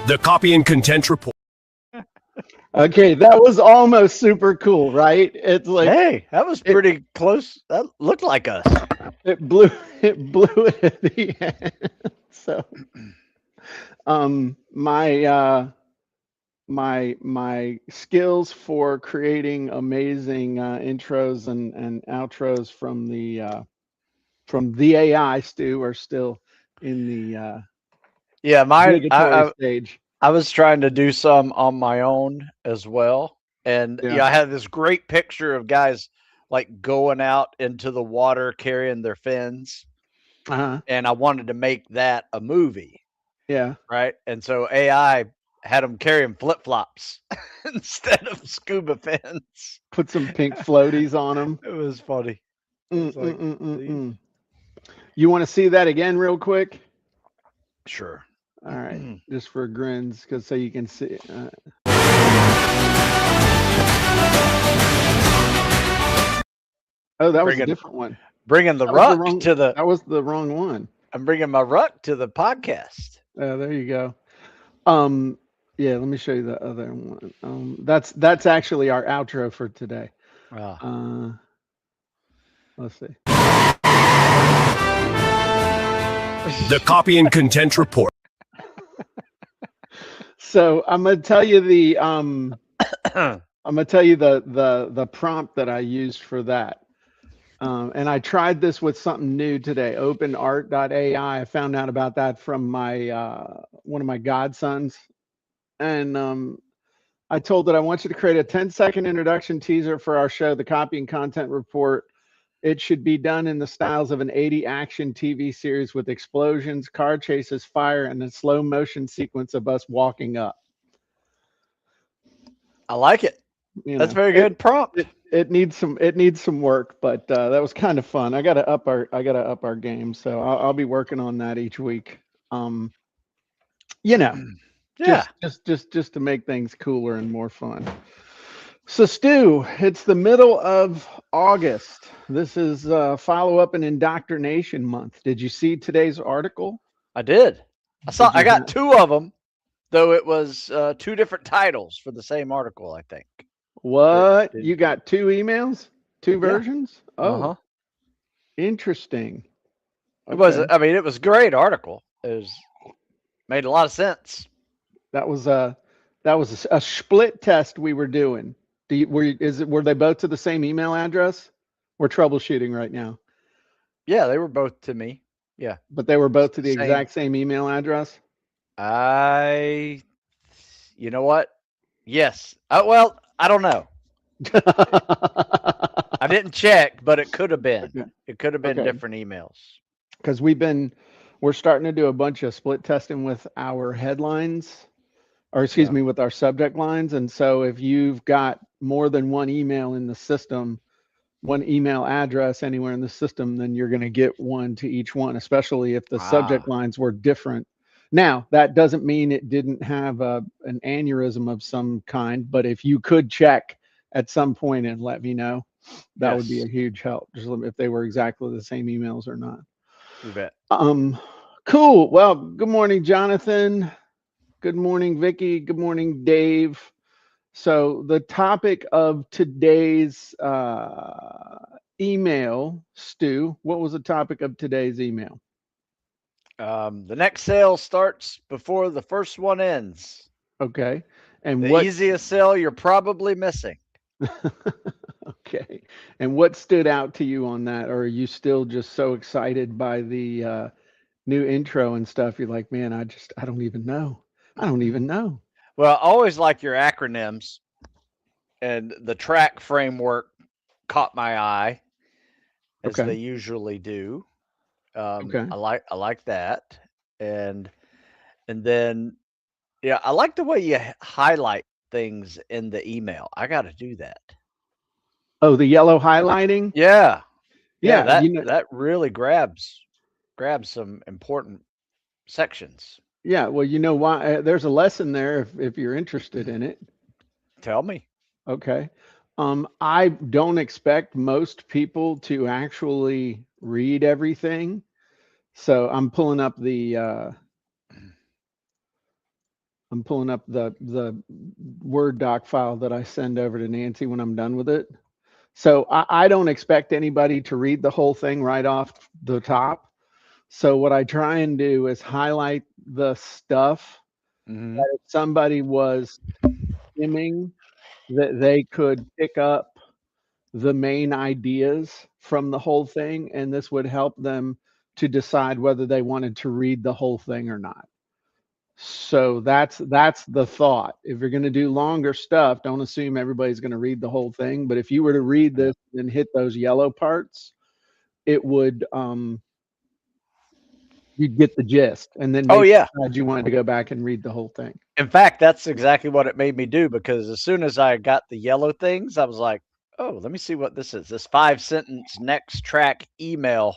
The Copy and Content Report. Okay, that was almost super cool, right? It's like, hey, that was pretty close. That looked like us. it blew it at the end. So, my skills for creating amazing intros and outros from the AI, Stu, are still in the Yeah, obligatory stage. I was trying to do some on my own as well. And Yeah. I had this great picture of guys like going out into the water carrying their fins. Uh-huh. And I wanted to make that a movie. Yeah. Right. And so AI had them carrying flip flops instead of scuba fins. Put some pink floaties on them. It was funny. You want to see that again real quick? Sure. All right, just for grins, so you can see. Oh, that was a different one. Bringing the ruck to the. That was the wrong one. I'm bringing my ruck to the podcast. There you go. Yeah, let me show you the other one. That's actually our outro for today. Let's see. The Copy and Content Report. So I'm gonna tell you the the prompt that I used for that. And I tried this with something new today, OpenArt.AI. I found out about that from my one of my godsons, and I told it I want you to create a 10-second introduction teaser for our show, the Copy and Content Report. It should be done in the styles of an 80 action TV series with explosions, car chases, fire, and a slow motion sequence of us walking up. I like it. That's very good prompt. It needs some work, but that was kind of fun. I gotta up our game, so I'll be working on that each week. Yeah. Just to make things cooler and more fun. So Stu, it's the middle of August. This is follow-up and indoctrination month. Did you see today's article? I did. I got two of them, though it was two different titles for the same article, I think. What? You got two emails? Two versions? Oh, interesting. Okay. It was, I mean, it was a great article. It made a lot of sense. That was a split test we were doing. Were they both to the same email address? We're troubleshooting right now. Yeah, they were both to me. Yeah. But they were both to the exact same email address? You know what? Yes. Well, I don't know. I didn't check, but it could have been. Okay. It could have been different emails. Because we're starting to do a bunch of split testing with our headlines, or excuse me, with our subject lines. And so if you've got more than one email in the system, one email address anywhere in the system, then you're going to get one to each one, especially if the subject lines were different. Now, that doesn't mean it didn't have an aneurysm of some kind, but if you could check at some point and let me know, that would be a huge help, just if they were exactly the same emails or not. You bet. Cool. Well, good morning, Jonathan. Good morning, Vicky. Good morning, Dave. So the topic of today's email, Stu, what was the topic of today's email? The next sale starts before the first one ends. Okay. And the easiest sale you're probably missing. Okay. And what stood out to you on that? Or are you still just so excited by the new intro and stuff? You're like, man, I don't even know. Well, I always like your acronyms, and the track framework caught my eye, as they usually do. I like that, and then I like the way you highlight things in the email. I got to do that. Oh, the yellow highlighting? Yeah. That really grabs some important sections. Yeah, well, you know why? There's a lesson there if you're interested in it. Tell me. Okay. I don't expect most people to actually read everything. So I'm pulling up the I'm pulling up the Word doc file that I send over to Nancy when I'm done with it. So I don't expect anybody to read the whole thing right off the top. So what I try and do is highlight the stuff that if somebody was skimming, that they could pick up the main ideas from the whole thing, and this would help them to decide whether they wanted to read the whole thing or not. So that's the thought. If you're going to do longer stuff, don't assume everybody's going to read the whole thing. But if you were to read this and hit those yellow parts, it would you'd get the gist, and then maybe decide you wanted to go back and read the whole thing. In fact, that's exactly what it made me do, because as soon as I got the yellow things, I was like, oh, let me see what this is. This 5-sentence next track email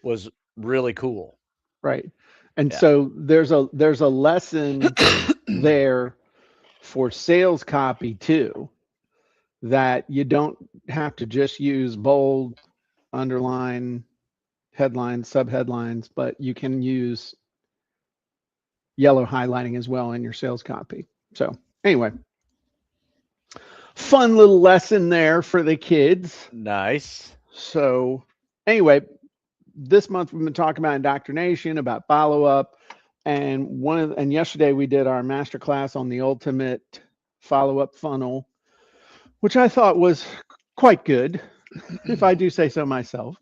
was really cool. Right. And so there's a lesson there for sales copy too, that you don't have to just use bold, underline, headlines, subheadlines, but you can use yellow highlighting as well in your sales copy. So anyway, fun little lesson there for the kids. Nice. So anyway, this month we've been talking about indoctrination, about follow-up, and yesterday we did our master class on the ultimate follow-up funnel, which I thought was quite good, if I do say so myself.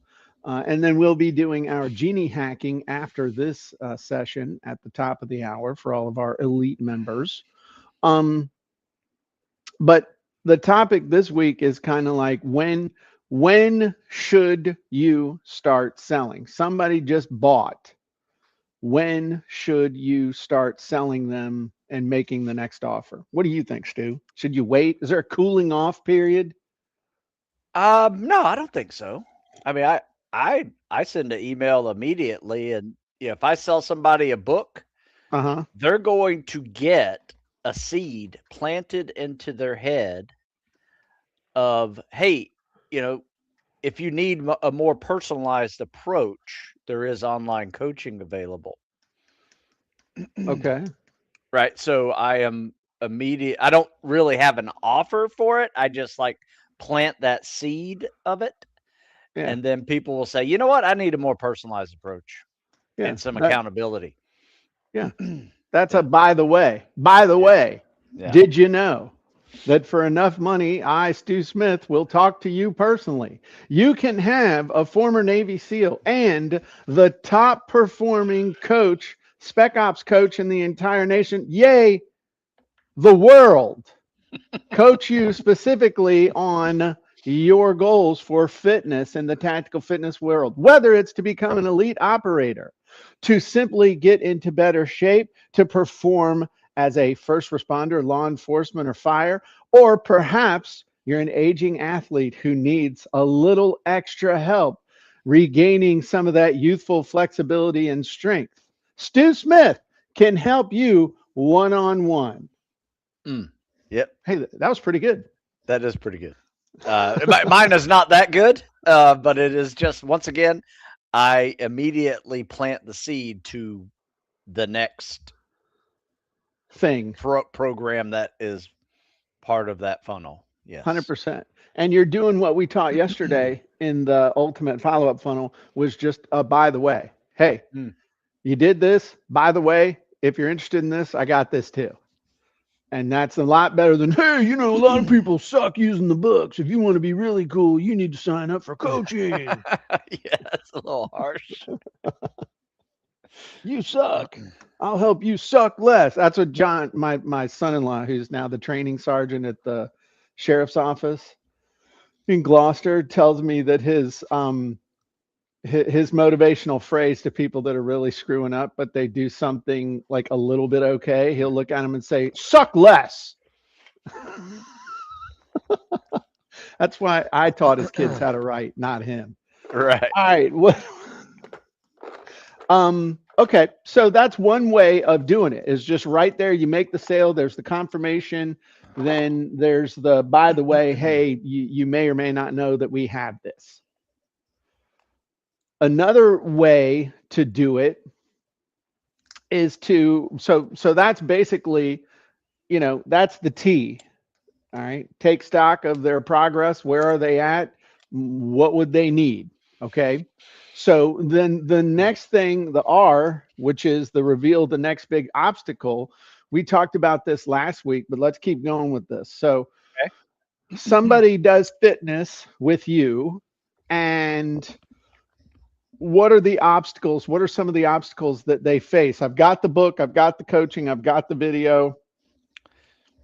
And then we'll be doing our genie hacking after this session at the top of the hour for all of our elite members. But the topic this week is kind of like, when should you start selling? Somebody just bought. When should you start selling them and making the next offer? What do you think, Stu? Should you wait? Is there a cooling off period? No, I don't think so. I mean, I send an email immediately, and if I sell somebody a book, they're going to get a seed planted into their head of, hey, if you need a more personalized approach, there is online coaching available. Okay. Right. So I am immediate. I don't really have an offer for it. I just like plant that seed of it. Yeah. And then people will say, you know what? I need a more personalized approach and some accountability. Yeah. That's a by the way. By the way, did you know that for enough money, I, Stu Smith, will talk to you personally? You can have a former Navy SEAL and the top performing coach, Spec Ops coach in the entire nation, yay, the world, coach you specifically on your goals for fitness in the tactical fitness world, whether it's to become an elite operator, to simply get into better shape, to perform as a first responder, law enforcement, or fire, or perhaps you're an aging athlete who needs a little extra help regaining some of that youthful flexibility and strength. Stu Smith can help you one-on-one. Yep. Hey, that was pretty good. That is pretty good. Mine is not that good, but it is just, once again, I immediately plant the seed to the next thing program that is part of that funnel. Yes. 100%. And you're doing what we taught yesterday in the ultimate follow-up funnel, was just a by the way. Hey, you did this. By the way, if you're interested in this, I got this too. And that's a lot better than, hey, a lot of people suck using the books. If you want to be really cool, you need to sign up for coaching. Yeah, that's a little harsh. You suck. I'll help you suck less. That's what John, my son-in-law, who's now the training sergeant at the sheriff's office in Gloucester, tells me that his motivational phrase to people that are really screwing up, but they do something like a little bit okay, he'll look at them and say, suck less. That's why I taught his kids how to write, not him. Right. All right. What? Okay. So that's one way of doing it, is just right there. You make the sale. There's the confirmation. Then there's the, by the way, hey, you may or may not know that we have this. Another way to do it is to, so that's basically, that's the T. All right. Take stock of their progress. Where are they at? What would they need? Okay. So then the next thing, the R, which is the reveal the next big obstacle. We talked about this last week, but let's keep going with this. So Okay. somebody does fitness with you, and what are the obstacles? What are some of the obstacles that they face? I've got the book, I've got the coaching, I've got the video.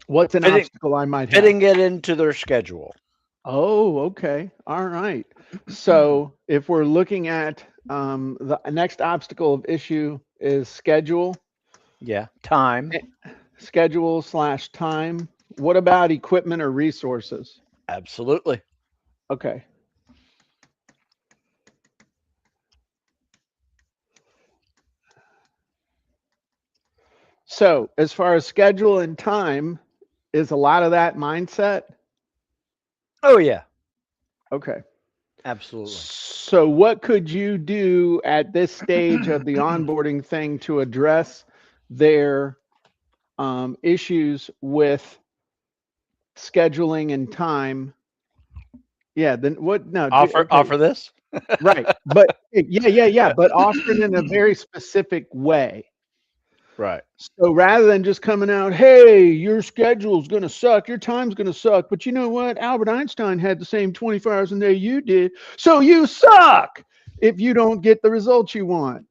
What's an obstacle I might have? Fitting it into their schedule. Oh, okay. All right. So if we're looking at the next obstacle of issue is schedule. Yeah. Time. Schedule / time. What about equipment or resources? Absolutely. Okay. So as far as schedule and time, is a lot of that mindset? Oh, yeah. Okay. Absolutely. So what could you do at this stage of the onboarding thing to address their issues with scheduling and time? Yeah, then what? No, Offer this? Right. But yeah. But often in a very specific way. Right. So rather than just coming out, hey, your schedule's going to suck, your time's going to suck, but you know what? Albert Einstein had the same 24 hours a day you did, so you suck if you don't get the results you want.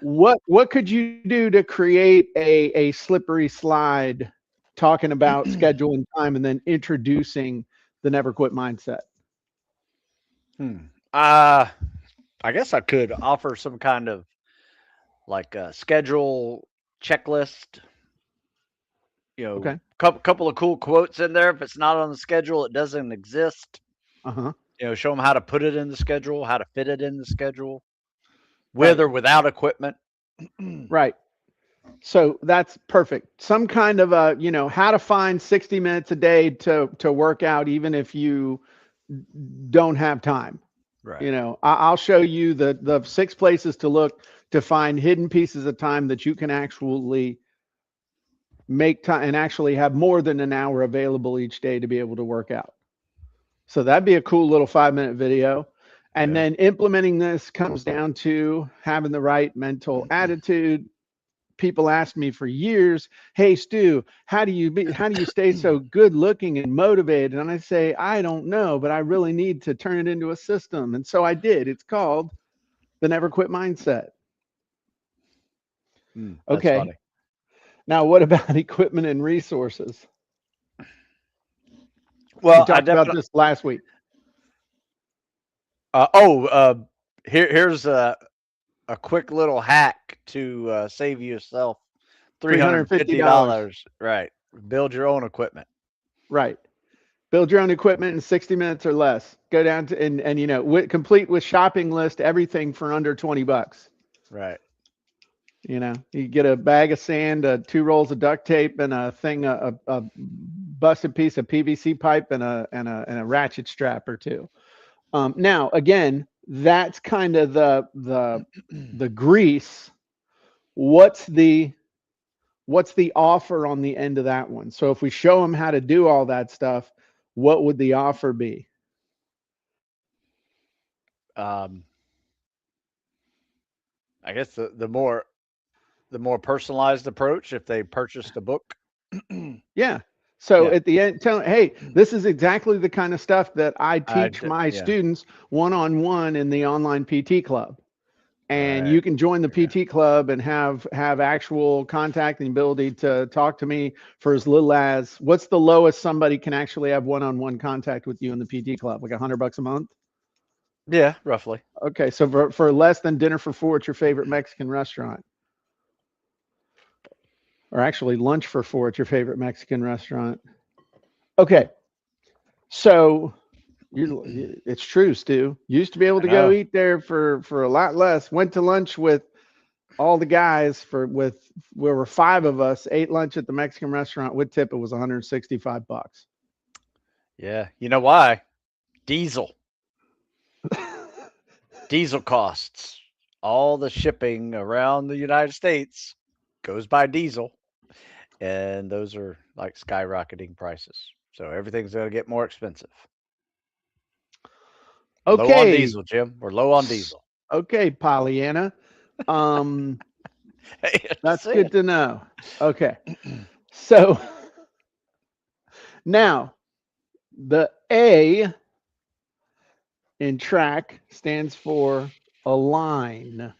What could you do to create a slippery slide talking about schedule and time, and then introducing the never quit mindset? I guess I could offer some kind of like a schedule checklist. Okay. Couple of cool quotes in there. If it's not on the schedule, it doesn't exist. Uh-huh. Show them how to put it in the schedule, how to fit it in the schedule, with or without equipment. Right. So that's perfect. Some kind of a, how to find 60 minutes a day to work out, even if you don't have time. Right. I'll show you the 6 places to look to find hidden pieces of time that you can actually make time and actually have more than an hour available each day to be able to work out. So that'd be a cool little 5-minute video. And then implementing this comes down to having the right mental attitude. People ask me for years, hey Stu, how do you stay so good looking and motivated? And I say, I don't know, but I really need to turn it into a system. And so I did. It's called the never quit mindset. Okay. Funny. Now what about equipment and resources? Well, we talked about this last week. Here's a quick little hack to save yourself $350. Right. Build your own equipment. Right. Build your own equipment in 60 minutes or less. Go down to and complete with shopping list, everything for under $20. Right. You get a bag of sand, 2 rolls of duct tape, and a busted piece of PVC pipe, and a ratchet strap or 2. Now, again, that's kind of the grease. What's the offer on the end of that one? So if we show them how to do all that stuff, what would the offer be? I guess the more personalized approach if they purchased a book. Yeah. So at the end, tell them, hey, this is exactly the kind of stuff that I teach my students one-on-one in the online PT club. And you can join the PT club and have actual contact and ability to talk to me for as little as, what's the lowest somebody can actually have one-on-one contact with you in the PT club? Like $100 a month? Yeah, roughly. Okay. So for less than dinner for 4 at your favorite Mexican restaurant. Or actually lunch for 4 at your favorite Mexican restaurant. Okay. So it's true, Stu. Used to be able to go eat there for a lot less. Went to lunch with all the guys where were 5 of us, ate lunch at the Mexican restaurant with tip. It was $165. Yeah. You know why? Diesel. Diesel costs all the shipping around the United States goes by diesel, and those are like skyrocketing prices. So everything's going to get more expensive. Okay. Low on diesel, Jim. We're low on diesel. Okay, Pollyanna. That's Say good it. to know. Okay. So now the A in track stands for align,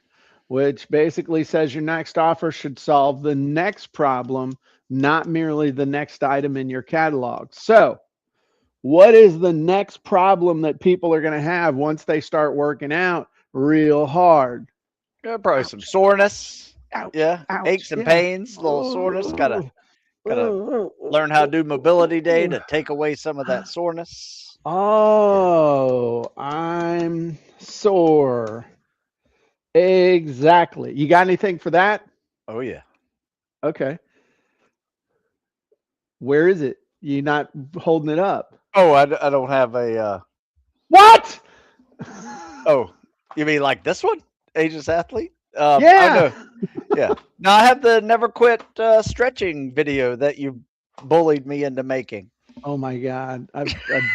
which basically says your next offer should solve the next problem, not merely the next item in your catalog. So what is the next problem that people are going to have once they start working out real hard? Yeah, probably some soreness. Ouch, Yeah, ouch, aches and yeah. pains, little soreness. Gotta learn how to do mobility day to take away some of that soreness. Oh, I'm sore. Exactly. You got anything for that? Oh yeah. Okay. Where is it? You not holding it up? Oh, I don't have a. What? Oh, you mean like this one, Aegis Athlete? Yeah. I know. Yeah. No, I have the Never Quit stretching video that you bullied me into making. Oh my God. I've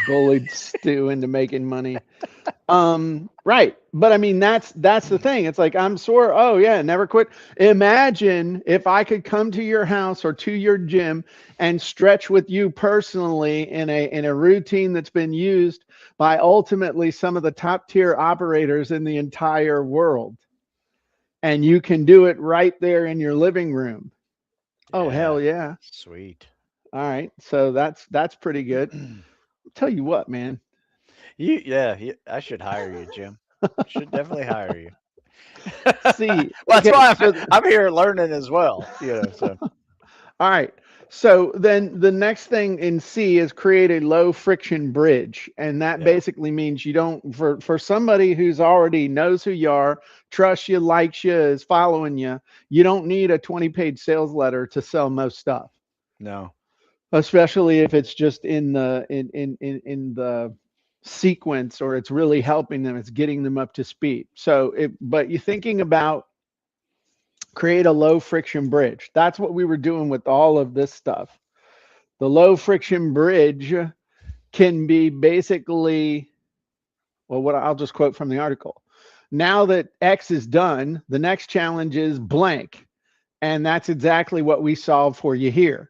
bullied Stu into making money. Right. But I mean, that's the thing. It's like, I'm sore. Oh yeah, never quit. Imagine if I could come to your house or to your gym and stretch with you personally in a routine that's been used by ultimately some of the top tier operators in the entire world. And you can do it right there in your living room. Oh, hell yeah. Sweet. All right. So that's pretty good. I'll tell you what, man. I should hire you, Jim. Should definitely hire you. See, Well, that's okay, why so I'm here learning as well. So all right. So then the next thing in C is create a low friction bridge. And that Yeah. basically means you don't, for somebody who's already knows who you are, trusts you, likes you, is following you, you don't need a 20-page sales letter to sell most stuff. No. Especially if it's just in the sequence, or it's really helping them, it's getting them up to speed. So but you're thinking about create a low friction bridge. That's what we were doing with all of this stuff. The low friction bridge can be basically, well, what I'll just quote from the article. Now that X is done, the next challenge is blank. And that's exactly what we solve for you here.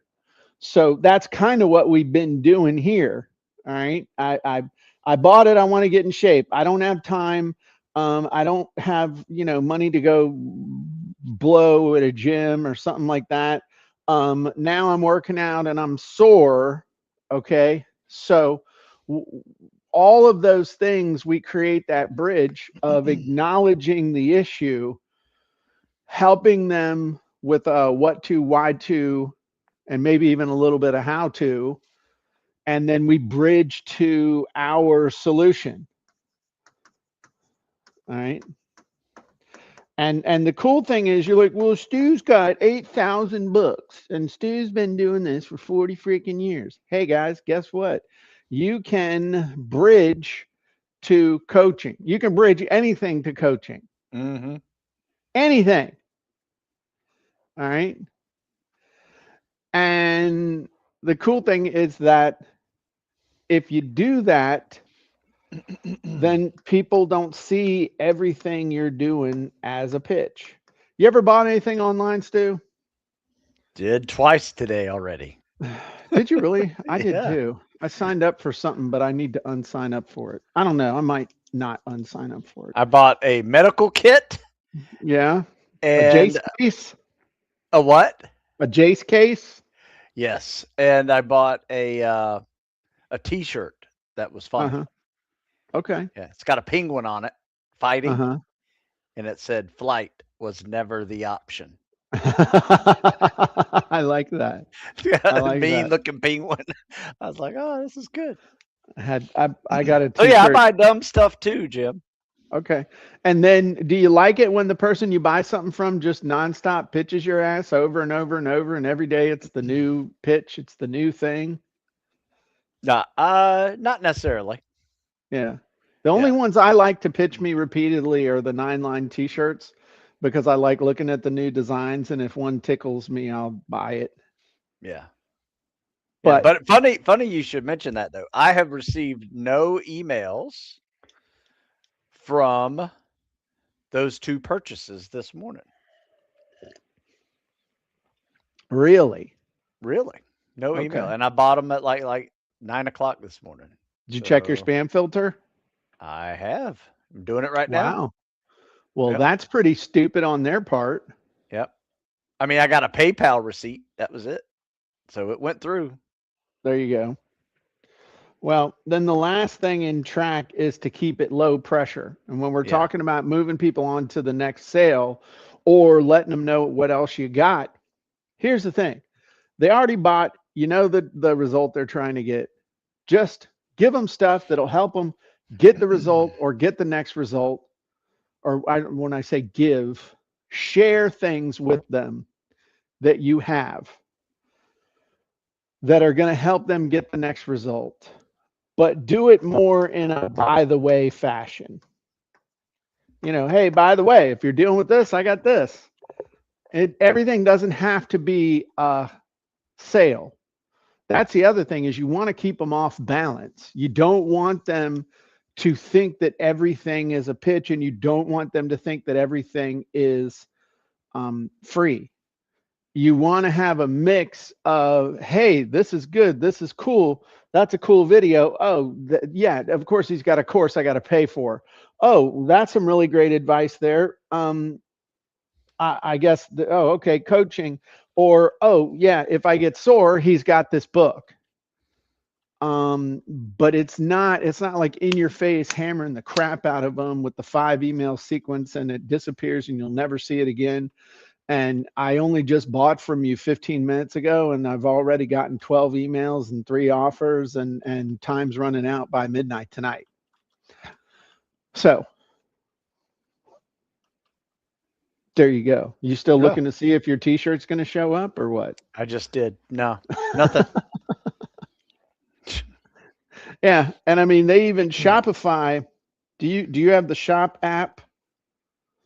So that's kind of what we've been doing here. All right. I bought it. I want to get in shape. I don't have time. I don't have, money to go blow at a gym or something like that. Now I'm working out and I'm sore. Okay. So all of those things, we create that bridge of acknowledging the issue, helping them with what to, why to, and maybe even a little bit of how to, and then we bridge to our solution. All right. And the cool thing is, you're like, well, Stu's got 8,000 books and Stu's been doing this for 40 freaking years. Hey guys, guess what? You can bridge to coaching. You can bridge anything to coaching. Mm-hmm. Anything. All right. And the cool thing is that if you do that, then people don't see everything you're doing as a pitch. You ever bought anything online, Stu? Did twice today already. Did you really? I did Yeah. too. I signed up for something, but I need to unsign up for it. I don't know. I might not unsign up for it. I bought a medical kit. Yeah. And a Jace case? A what? A Jace case? Yes. And I bought a t-shirt that was funny. Uh-huh. Okay. Yeah, it's got a penguin on it fighting. Uh-huh. And it said flight was never the option. I like that. I like mean that. looking penguin. I was like, oh, this is good. I got a t-shirt. Oh yeah, I buy dumb stuff too, Jim. Okay. And then do you like it when the person you buy something from just nonstop pitches your ass over and over and over, and every day it's the new pitch, it's the new thing? No, not necessarily. Yeah. The only ones I like to pitch me repeatedly are the 9-line t-shirts, because I like looking at the new designs, and if one tickles me, I'll buy it. Yeah. But, but funny you should mention that, though. I have received no emails from those 2 purchases this morning. Really? No email. And I bought them at like 9 o'clock this morning. Did you check your spam filter? I have. I'm doing it right now. Wow. Well, that's pretty stupid on their part. Yep. I mean, I got a PayPal receipt. That was it. So it went through. There you go. Well, then the last thing in track is to keep it low pressure. And when we're talking about moving people on to the next sale or letting them know what else you got, here's the thing. They already bought, the result they're trying to get. Just give them stuff that'll help them get the result or get the next result. Or when I say give, share things with them that you have that are going to help them get the next result. But do it more in a by the way fashion. Hey, by the way, if you're dealing with this, I got this. Everything doesn't have to be a sale. That's the other thing, is you want to keep them off balance. You don't want them to think that everything is a pitch, and you don't want them to think that everything is free. You want to have a mix of, hey, this is good, this is cool, that's a cool video. Oh, yeah, of course he's got a course I got to pay for. Oh, that's some really great advice there. I guess, okay, coaching. Or, oh, yeah, if I get sore, he's got this book. But it's not like in your face hammering the crap out of them with the 5 email sequence, and it disappears and you'll never see it again. And I only just bought from you 15 minutes ago, and I've already gotten 12 emails and 3 offers, and time's running out by midnight tonight. So there you go. You still looking to see if your t-shirt's going to show up or what? I just did. No, nothing. Yeah. And I mean, they even Shopify. Do you have the Shop app?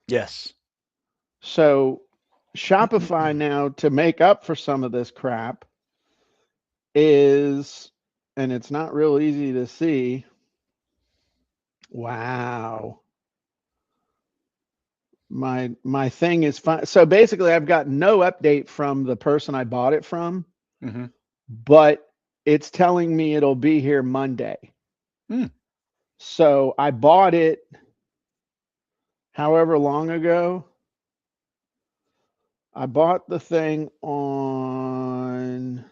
Yes. So Shopify now, to make up for some of this crap, is, and it's not real easy to see. Wow. My thing is fine. So basically I've got no update from the person I bought it from, but it's telling me it'll be here Monday. So I bought it however long ago. I bought the thing on,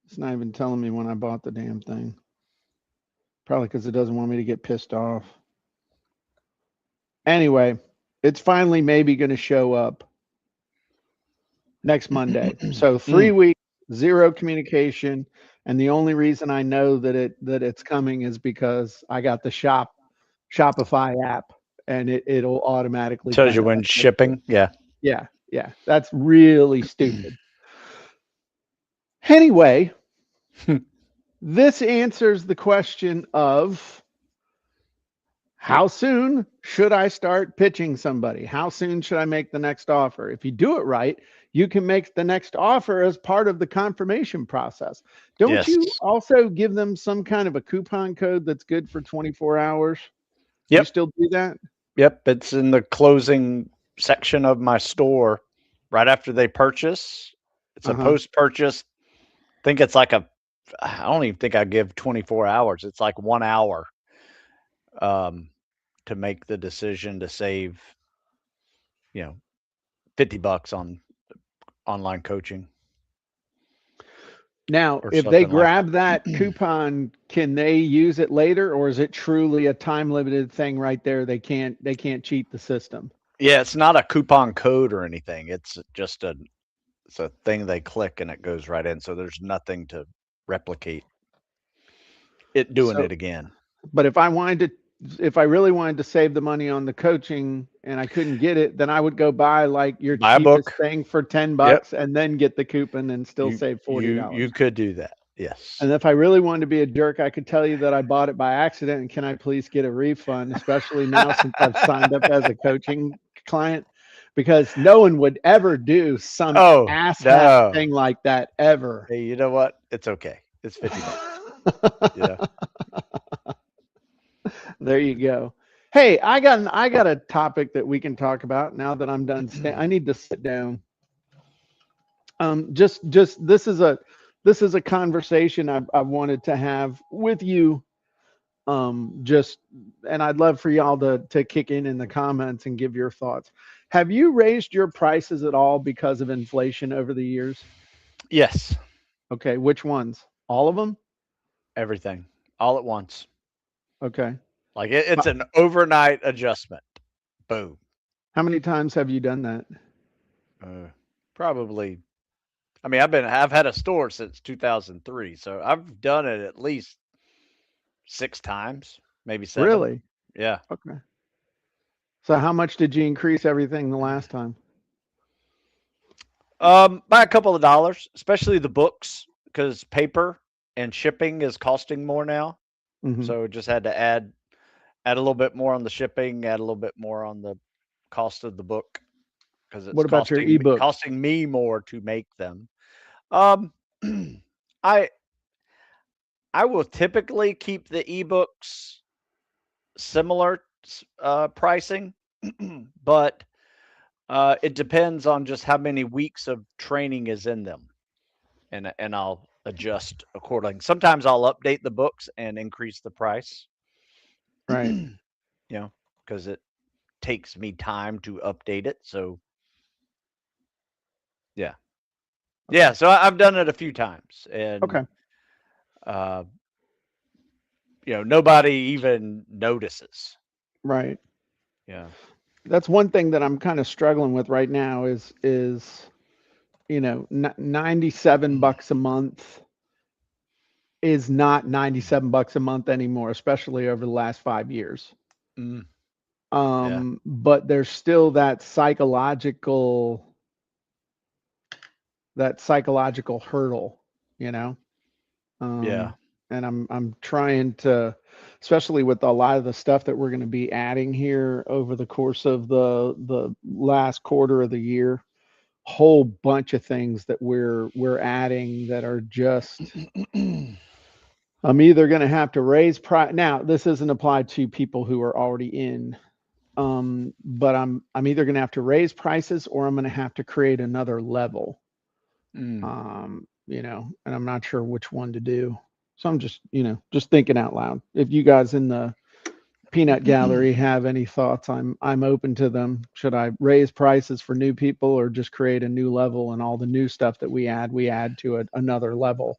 it's not even telling me when I bought the damn thing. Probably because it doesn't want me to get pissed off. Anyway, it's finally maybe going to show up next Monday. So 3 weeks, 0 communication. And the only reason I know that it's coming is because I got the Shopify app, and it'll automatically tells you when shipping. Yeah. That's really stupid. Anyway, this answers the question of, how soon should I start pitching somebody? How soon should I make the next offer? If you do it right, you can make the next offer as part of the confirmation process. Don't you also give them some kind of a coupon code that's good for 24 hours? Yep. You still do that? Yep. It's in the closing section of my store right after they purchase. It's a post-purchase. I think it's like I don't even think I give 24 hours. It's like 1 hour to make the decision to save, $50 on online coaching. Now, if they grab that coupon, can they use it later, or is it truly a time limited thing right there? They can't cheat the system. Yeah, it's not a coupon code or anything. It's just it's a thing they click and it goes right in. So there's nothing to replicate it doing it again. But if I really wanted to save the money on the coaching and I couldn't get it, then I would go buy like your cheapest thing for $10 and then get the coupon and still save $40. You could do that. Yes. And if I really wanted to be a jerk, I could tell you that I bought it by accident and can I please get a refund, especially now since I've signed up as a coaching client, because no one would ever do some Oh, asshat no. thing like that ever. Hey, you know what? It's okay. It's $50. Yeah. There you go. Hey, I got a topic that we can talk about now that I'm done. I need to sit down. Just this is a conversation I wanted to have with you. Just and I'd love for y'all to kick in the comments and give your thoughts. Have you raised your prices at all because of inflation over the years? Yes. Okay, which ones? All of them? Everything all at once. Okay. Like it's an overnight adjustment. Boom. How many times have you done that? Probably. I mean, I've had a store since 2003, so I've done it at least 6 times, maybe 7. Really? Yeah. Okay. So how much did you increase everything the last time? By a couple of dollars, especially the books, because paper and shipping is costing more now. Mm-hmm. So just had to add a little bit more on the shipping, add a little bit more on the cost of the book because it's What about your ebooks? costing me more to make them. Um, I I will typically keep the ebooks similar pricing, but it depends on just how many weeks of training is in them, and I'll adjust accordingly. Sometimes I'll update the books and increase the price. Right. You know, because it takes me time to update it. So yeah, Okay. yeah. So I've done it a few times, and Okay. uh, nobody even notices. Right. Yeah. That's one thing that I'm kind of struggling with right now is 97 bucks a month is not 97 bucks a month anymore, especially over the last 5 years. Mm, yeah. But there's still that psychological hurdle, you know. Yeah. And I'm trying to, especially with a lot of the stuff that we're going to be adding here over the course of the last quarter of the year, whole bunch of things that we're adding that are just I'm either going to have to raise price. Now, this isn't applied to people who are already in, but I'm either going to have to raise prices or I'm going to have to create another level. And I'm not sure which one to do. So I'm just thinking out loud. If you guys in the peanut gallery have any thoughts, I'm open to them. Should I raise prices for new people or just create a new level, and all the new stuff that we add to another level?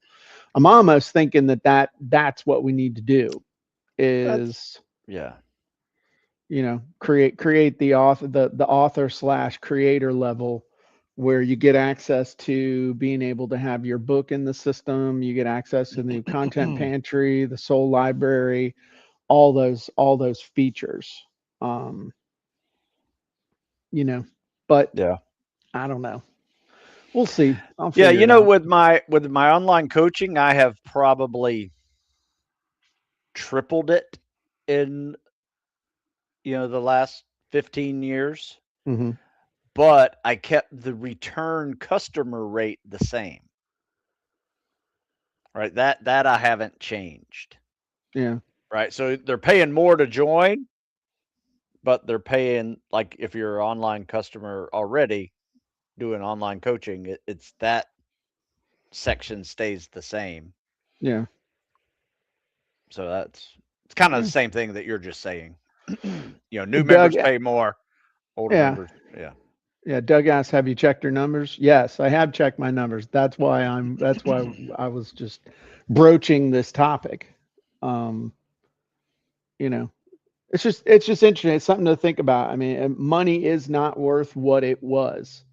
I'm almost thinking that's what we need to do is Yeah. create the author / creator level where you get access to being able to have your book in the system, you get access to the new content pantry, the soul library, all those features. um but Yeah. I don't know, we'll see. I'll Yeah. figure it out. With my online coaching, I have probably tripled it in the last 15 years, Mm-hmm. but I kept the return customer rate the same. Right? That I haven't changed. Yeah. Right? So they're paying more to join, but they're paying, like, if you're an online customer already doing online coaching, it's that section stays the same. Yeah. So it's kind of the Yeah. same thing that you're just saying. New Doug, members pay more, older yeah. members, yeah. Yeah, Doug asked, "Have you checked your numbers?" Yes, I have checked my numbers. That's why I was just broaching this topic. Um, you know, it's just interesting. It's something to think about. I mean, money is not worth what it was.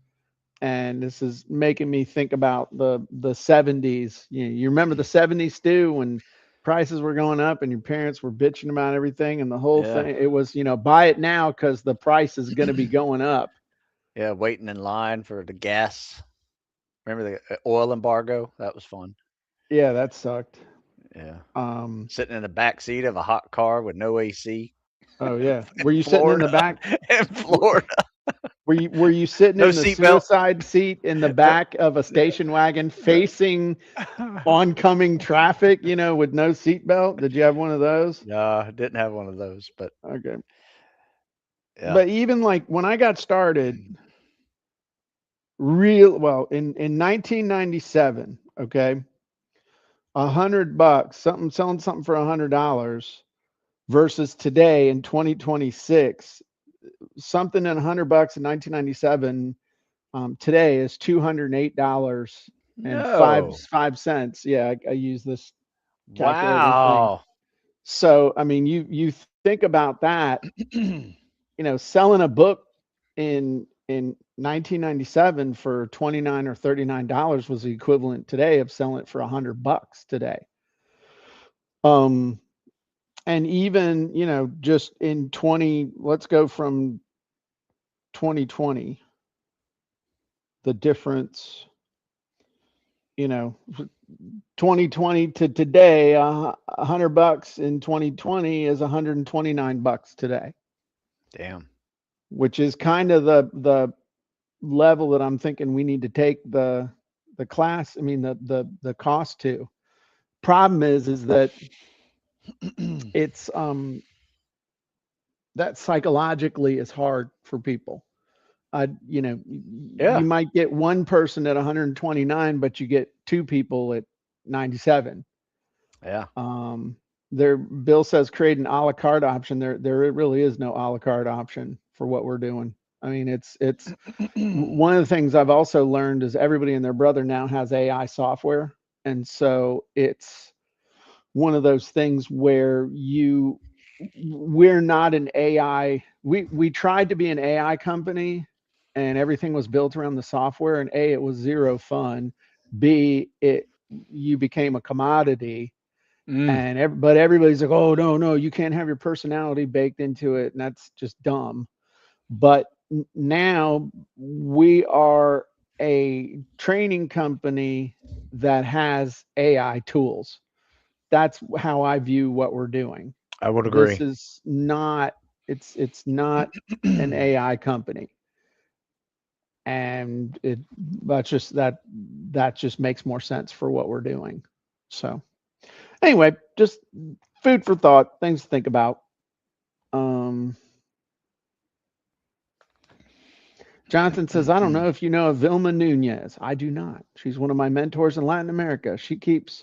And this is making me think about the 70s. You remember the 70s, Stu, when prices were going up and your parents were bitching about everything and the whole Yeah. thing. It was, buy it now because the price is going to be going up. Yeah, waiting in line for the gas. Remember the oil embargo? That was fun. Yeah, that sucked. Yeah. Um, Sitting in the back seat of a hot car with no AC. oh yeah. Were you sitting in Florida. the back? In Florida. Were you sitting No in the seatbelt. suicide seat in the back of a station wagon facing oncoming traffic, you know, with no seatbelt? Did you have one of those? No, I didn't have one of those, but Okay. yeah. But even like when I got started, in 1997, okay, $100, selling something for $100 versus today in 2026, something in $100 in 1997 today is $208 and No. 5 cents. Yeah, I use this calculator thing. Wow. So I mean, you think about that. You know, selling a book in 1997 for $29 or $39 was the equivalent today of selling it for $100 today. And even, you know, just in let's go from 2020, the difference, you know, 2020 to today, $100 in 2020 is $129 today. Damn. Which is kind of the level that I'm thinking we need to take the class. I mean the cost to. Problem is that it's that psychologically is hard for people. You know, Yeah. you might get one person at 129, but you get two people at 97. Yeah. Bill says create an a la carte option. There really is no a la carte option for what we're doing. I mean, it's one of the things I've also learned is everybody and their brother now has AI software. And so it's one of those things where we're not an AI. We tried to be an AI company and everything was built around the software, and A, it was zero fun. B, you became a commodity. But everybody's like, oh no, you can't have your personality baked into it, and that's just dumb. But now we are a training company that has AI tools. That's how I view what we're doing. I would agree. This is not it's not an AI company. And that just makes more sense for what we're doing. So anyway, just food for thought, things to think about. Jonathan says, I don't know if you know of Vilma Nunez. I do not. She's one of my mentors in Latin America. She keeps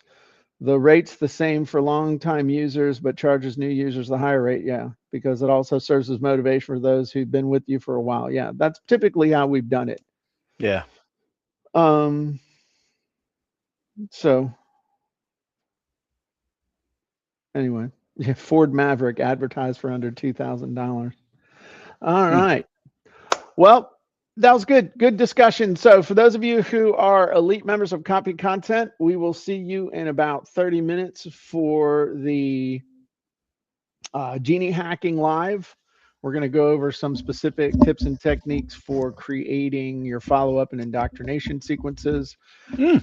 the rates the same for long-time users, but charges new users the higher rate. Yeah, because it also serves as motivation for those who've been with you for a while. Yeah, that's typically how we've done it. Yeah. So anyway, yeah, Ford Maverick advertised for under $2,000. All right. Well, that was good. Good discussion. So for those of you who are elite members of Copy Content, we will see you in about 30 minutes for the Genie Hacking Live. We're going to go over some specific tips and techniques for creating your follow-up and indoctrination sequences.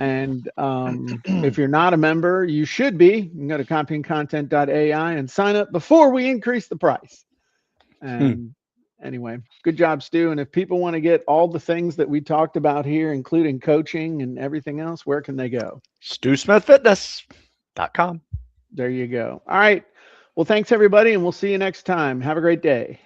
And if you're not a member, you should be. You can go to CopyandContent.AI and sign up before we increase the price. And anyway, good job, Stu. And if people want to get all the things that we talked about here, including coaching and everything else, where can they go? StuSmithFitness.com. There you go. All right. Well, thanks, everybody, and we'll see you next time. Have a great day.